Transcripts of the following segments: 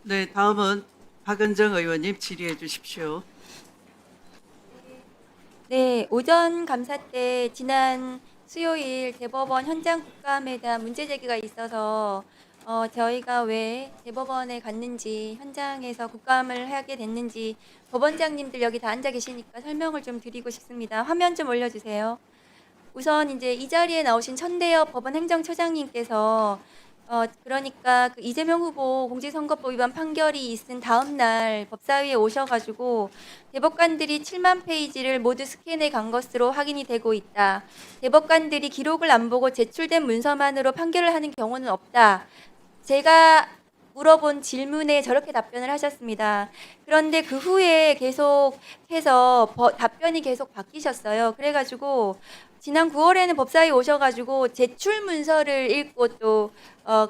네, 다음은 박은정 의원님 질의해 주십시오. 네, 오전 감사 때 지난 수요일 대법원 현장 국감에 대한 문제 제기가 있어서 저희가 왜 대법원에 갔는지, 현장에서 국감을 하게 됐는지 법원장님들 여기 다 앉아 계시니까 설명을 좀 드리고 싶습니다. 화면 좀 올려주세요. 우선 이제 이 자리에 나오신 천대엽 법원 행정처장님께서 그러니까 그 이재명 후보 공직선거법 위반 판결이 있은 다음 날 법사위에 오셔가지고 대법관들이 7만 페이지를 모두 스캔해 간 것으로 확인이 되고 있다. 대법관들이 기록을 안 보고 제출된 문서만으로 판결을 하는 경우는 없다. 제가 물어본 질문에 저렇게 답변을 하셨습니다. 그런데 그 후에 계속해서 답변이 계속 바뀌셨어요. 그래가지고 지난 9월에는 법사위 오셔가지고 제출 문서를 읽고 또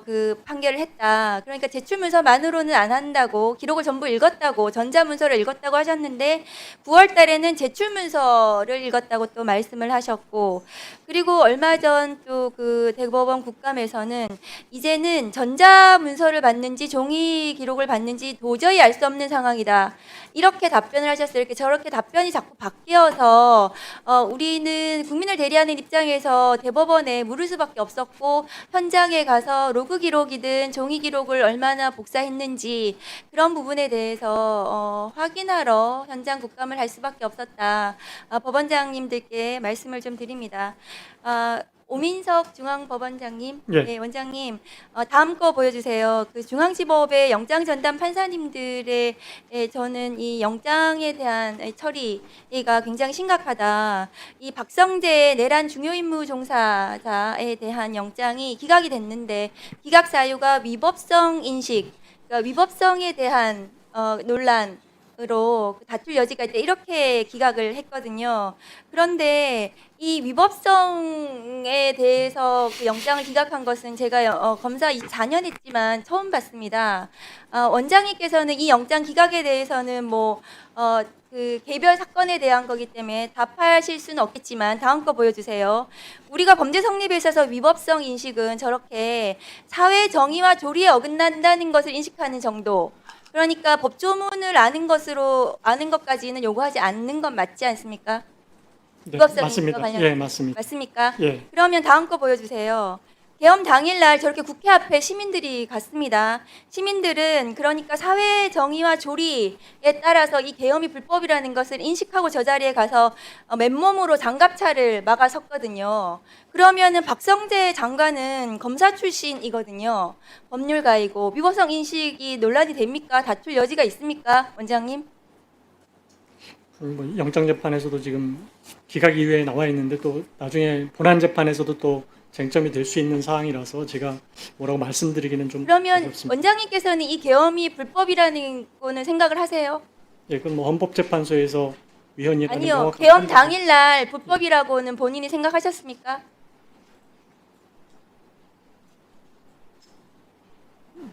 그 판결을 했다. 그러니까 제출 문서만으로는 안 한다고, 기록을 전부 읽었다고, 전자 문서를 읽었다고 하셨는데 9월 달에는 제출 문서를 읽었다고 또 말씀을 하셨고, 그리고 얼마 전 또 그 대법원 국감에서는 이제는 전자 문서를 받는지 종이 기록을 받는지 도저히 알 수 없는 상황이다. 이렇게 답변을 하셨어요. 이렇게 저렇게 답변이 자꾸 바뀌어서 우리는 국민을 대리하는 입장에서 대법원에 물을 수밖에 없었고, 현장에 가서 로그 기록이든 종이 기록을 얼마나 복사했는지 그런 부분에 대해서 확인하러 현장 국감을 할 수밖에 없었다. 법원장님들께 말씀을 좀 드립니다. 오민석 중앙법원장님, 예. 네, 원장님, 다음 거 보여주세요. 그 중앙지법의 영장 전담 판사님들의 저는 이 영장에 대한 처리가 굉장히 심각하다. 이 박성재 내란 중요임무 종사자에 대한 영장이 기각이 됐는데 기각 사유가 위법성 인식, 그러니까 위법성에 대한 논란으로 다툴 여지가 있다, 이렇게 기각을 했거든요. 그런데 이 위법성에 대해서 그 영장을 기각한 것은 제가 검사 4년 했지만 처음 봤습니다. 원장님께서는 이 영장 기각에 대해서는 그 개별 사건에 대한 거기 때문에 답하실 수는 없겠지만 다음 거 보여주세요. 우리가 범죄 성립에 있어서 위법성 인식은 저렇게 사회 정의와 조리에 어긋난다는 것을 인식하는 정도. 그러니까 법조문을 아는 것까지는 요구하지 않는 건 맞지 않습니까? 네, 위법성 맞습니다. 관련- 예, 맞습니다. 맞습니까? 예. 그러면 다음 거 보여주세요. 계엄 당일날 저렇게 국회 앞에 시민들이 갔습니다. 시민들은 그러니까 사회 정의와 조리에 따라서 이 계엄이 불법이라는 것을 인식하고 저 자리에 가서 맨몸으로 장갑차를 막아 섰거든요. 그러면은 박성재 장관은 검사 출신이거든요. 법률가이고 위법성 인식이 논란이 됩니까? 다툴 여지가 있습니까, 원장님? 영장 재판에서도 지금 기각 이후에 나와 있는데 또 나중에 본안 재판에서도 또 쟁점이 될 수 있는 사항이라서 제가 뭐라고 말씀드리기는 좀 그러면 어렵습니다. 원장님께서는 이 계엄이 불법이라는 거는 생각을 하세요? 예, 그건 헌법재판소에서 위헌이라는 아니요. 명확한 계엄 판단- 당일날 불법이라고는 본인이 생각하셨습니까?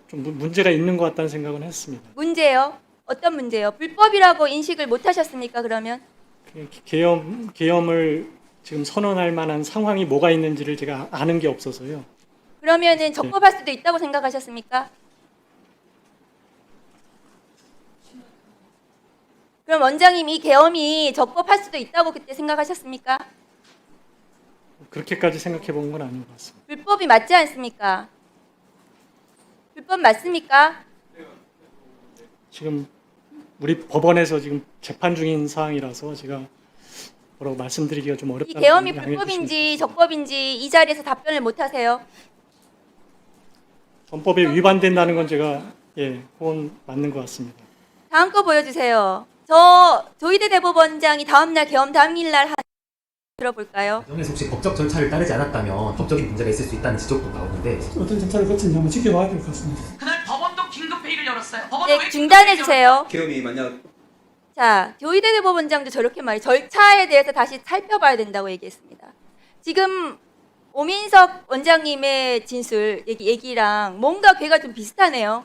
좀 문제가 있는 것 같다는 생각은 했습니다. 문제요? 어떤 문제요? 불법이라고 인식을 못 하셨습니까, 그러면? 계엄을 지금 선언할 만한 상황이 뭐가 있는지를 제가 아는 게 없어서요. 그러면은 적법할 수도 있다고 생각하셨습니까? 그럼 원장님 이 계엄이 적법할 수도 있다고 그때 생각하셨습니까? 그렇게까지 생각해 본 건 아닌 것 같습니다. 불법이 맞지 않습니까? 불법 맞습니까? 지금 우리 법원에서 지금 재판 중인 사항이라서 제가 뭐라고 말씀드리기가 좀 이 어렵다는 계엄이 점 양해해 불법인지 주시면 적법인지 이 자리에서 답변을 못 하세요? 헌법에 위반된다는 건 제가 그건 맞는 것 같습니다. 다음 거 보여주세요. 조희대 대법원장이 다음날 계엄 당일날 한 들어볼까요? 과정에서 혹시 법적 절차를 따르지 않았다면 법적인 문제가 있을 수 있다는 지적도 나오는데 어떤 절차를 거치는지 한번 지켜봐야 될 것 같습니다. 그날 법원도 긴급 회의를 열었어요. 법원도 네, 왜 중단해 주세요. 계엄이 만약 자, 조희대 대법원장도 저렇게 절차에 대해서 다시 살펴봐야 된다고 얘기했습니다. 지금 오민석 원장님의 진술 얘기랑 뭔가 괴가 좀 비슷하네요.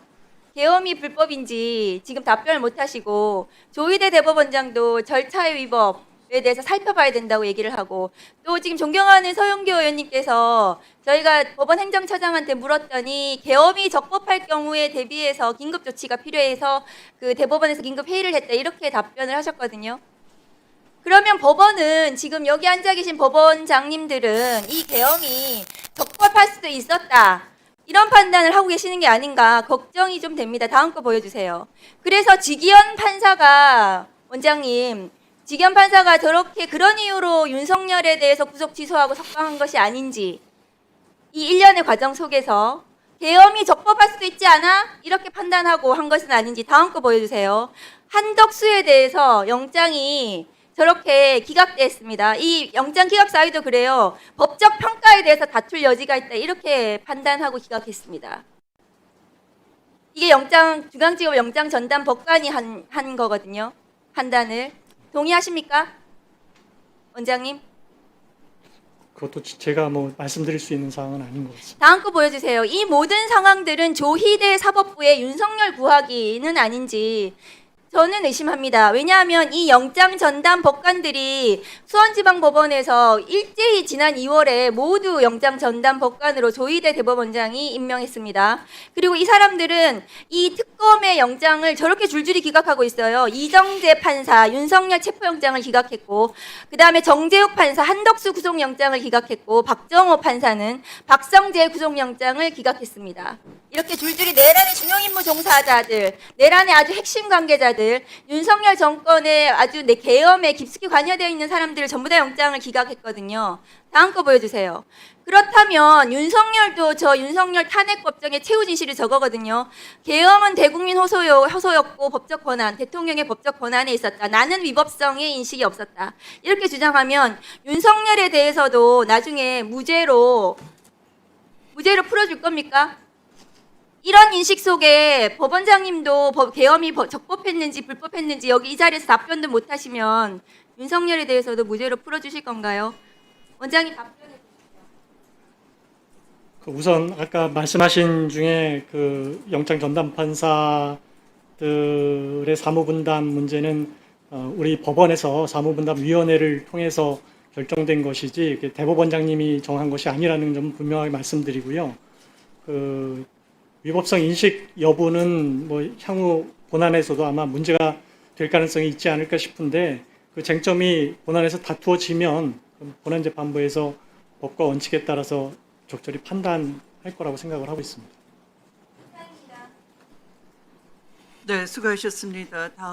계엄이 불법인지 지금 답변을 못 하시고 조희대 대법원장도 절차의 위법 대해서 살펴봐야 된다고 얘기를 하고, 또 지금 존경하는 서영교 의원님께서 저희가 법원 행정처장한테 물었더니 계엄이 적법할 경우에 대비해서 긴급 조치가 필요해서 그 대법원에서 긴급 회의를 했다, 이렇게 답변을 하셨거든요. 그러면 법원은, 지금 여기 앉아 계신 법원장님들은 이 계엄이 적법할 수도 있었다, 이런 판단을 하고 계시는 게 아닌가 걱정이 좀 됩니다. 다음 거 보여주세요. 그래서 지기현 판사가, 원장님, 지기현 판사가 저렇게 그런 이유로 윤석열에 대해서 구속 취소하고 석방한 것이 아닌지, 이 일련의 과정 속에서 계엄이 적법할 수도 있지 않아? 이렇게 판단하고 한 것은 아닌지, 다음 거 보여주세요. 한덕수에 대해서 영장이 저렇게 기각됐습니다. 이 영장 기각 사유도 그래요. 법적 평가에 대해서 다툴 여지가 있다, 이렇게 판단하고 기각했습니다. 이게 중앙지법 영장 전담 법관이 한 거거든요. 판단을. 동의하십니까? 원장님? 그것도 제가 뭐 말씀드릴 수 있는 사항은 아닌 것 같습니다. 다음 거 보여주세요. 이 모든 상황들은 조희대 사법부의 윤석열 구하기는 아닌지 저는 의심합니다. 왜냐하면 이 영장 전담 법관들이 수원지방법원에서 일제히 지난 2월에 모두 영장 전담 법관으로 조희대 대법원장이 임명했습니다. 그리고 이 사람들은 이 특검의 영장을 저렇게 줄줄이 기각하고 있어요. 이정재 판사, 윤석열 체포영장을 기각했고, 그 다음에 정재욱 판사, 한덕수 구속영장을 기각했고, 박정호 판사는 박성재 구속영장을 기각했습니다. 이렇게 줄줄이 내란의 중요임무 종사자들, 내란의 아주 핵심 관계자들, 윤석열 정권의 아주 계엄에 깊숙이 관여되어 있는 사람들을 전부 다 영장을 기각했거든요. 다음 거 보여주세요. 그렇다면 윤석열도 저 윤석열 탄핵 법정의 최후 진실이 저거거든요. 계엄은 대국민 호소였고 법적 권한, 대통령의 법적 권한에 있었다. 나는 위법성의 인식이 없었다, 이렇게 주장하면 윤석열에 대해서도 나중에 무죄로 풀어줄 겁니까? 이런 인식 속에 법원장님도 계엄이 적법했는지 불법했는지 여기 이 자리에서 답변도 못 하시면 윤석열에 대해서도 무죄로 풀어주실 건가요? 원장님 답변해 주시죠. 우선 아까 말씀하신 중에 그 영장 전담 판사들의 사무분담 문제는 우리 법원에서 사무분담위원회를 통해서 결정된 것이지 이렇게 대법원장님이 정한 것이 아니라는 점 분명하게 말씀드리고요. 그 위법성 인식 여부는 뭐 향후 본안에서도 아마 문제가 될 가능성이 있지 않을까 싶은데, 그 쟁점이 본안에서 다투어지면 본안재판부에서 법과 원칙에 따라서 적절히 판단할 거라고 생각을 하고 있습니다. 네, 수고하셨습니다. 다음.